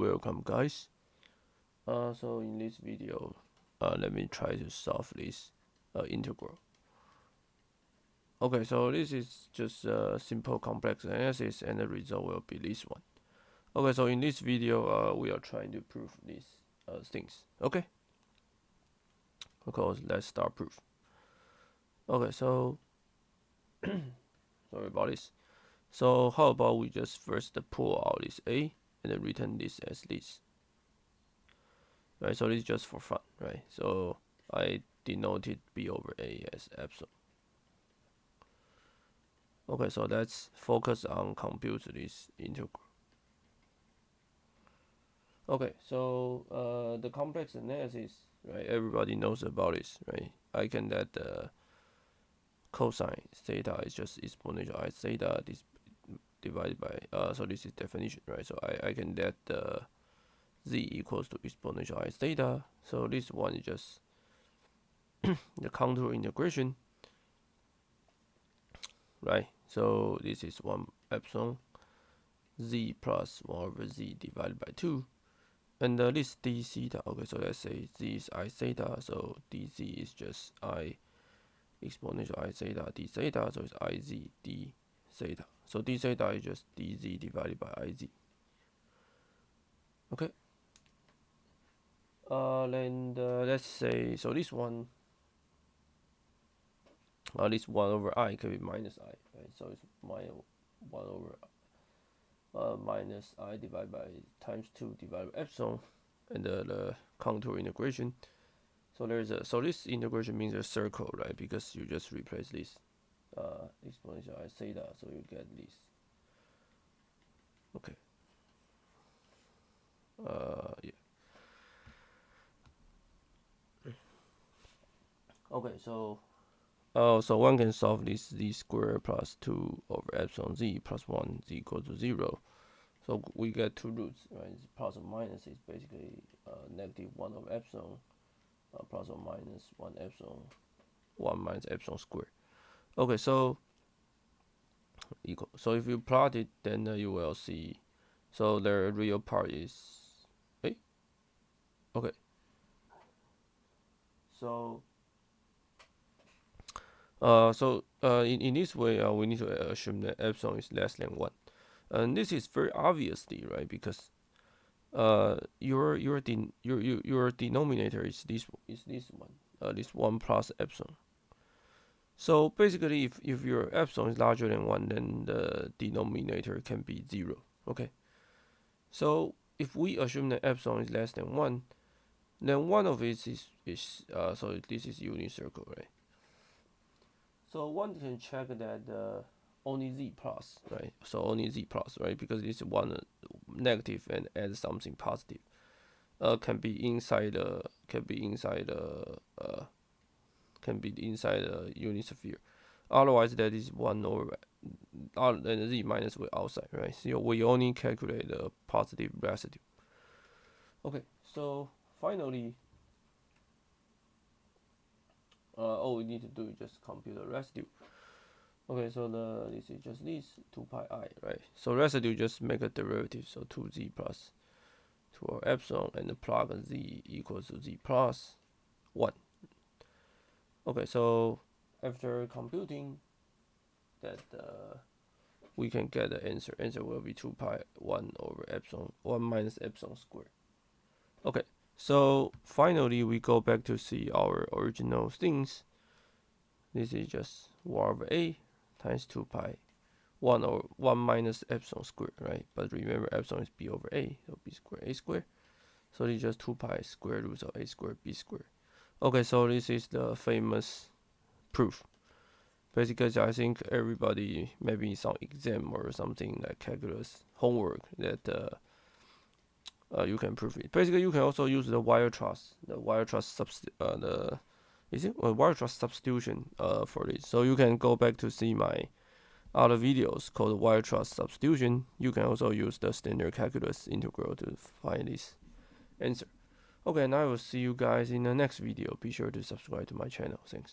welcome guys. So in this video, let me try to solve this integral. Okay, so this is just a simple complex analysis, and the result will be this one. Okay, so in this video, we are trying to prove these things. Okay, let's start proof. Okay, so sorry about this. So how about we just first pull out this a and then return this as this. Right, so this is just for fun, right? So I denoted b over a as epsilon. Okay, so let's focus on compute this integral. Okay, so the complex analysis, right? Everybody knows about this, right? I can let the cosine theta is just exponential I theta this divided by so this is definition, right? So I can let the z equals to exponential I theta. So this one is just the contour integration, right? So this is 1 epsilon z plus 1 over z divided by 2. And this d theta, okay, so let's say z is I theta, so dz is just I exponential I theta d theta, so it's Iz d theta. So d theta is just dz divided by Iz. Okay. Then let's say, so this one, this 1 over I can be minus I, right? So it's minus 1 over minus I divided by times 2 divided by epsilon, and the contour integration. So this integration means a circle, right? Because you just replace this exponential I theta, so you get this. Okay. Yeah. Okay, so so one can solve this z squared plus 2 over epsilon z plus 1 z equals to 0. So we get two roots, right? It's plus or minus is basically negative 1 over epsilon plus or minus 1 epsilon 1 minus epsilon squared. Okay, so equal. So if you plot it, then you will see. So the real part is okay. So in this way, we need to assume that epsilon is less than 1. And this is very obviously, right? Because your denominator is this one, this 1 plus epsilon. So basically, if your epsilon is larger than 1, then the denominator can be 0. Okay. So if we assume that epsilon is less than 1, then one of it is so this is unit circle, right? So one can check that only z plus, right? So only z plus, right? Because this one negative and add something positive. Can be inside the unit sphere. Otherwise, that is 1 over and z minus will outside, right? So we only calculate the positive residue. Okay, so finally, all we need to do is just compute the residue. Okay, so this is just this 2 pi I, right? So residue just make a derivative, so 2z plus 2 over epsilon, and the plug z equals to z plus 1. Okay, so after computing that, we can get the answer. Answer will be 2 pi 1 over epsilon 1 minus epsilon squared. Okay, so finally we go back to see our original things. This is just 1 over a times 2 pi 1 over 1 minus epsilon squared, right? But remember, epsilon is b over a, so b squared a squared. So this is just 2 pi square root of a squared b squared. Okay, so this is the famous proof. Basically, I think everybody, maybe some exam or something like calculus homework, that you can prove it. Basically, you can also use the wire truss, wire truss substitution for this. So you can go back to see my other videos called wire truss substitution. You can also use the standard calculus integral to find this answer. Okay, and I will see you guys in the next video. Be sure to subscribe to my channel. Thanks.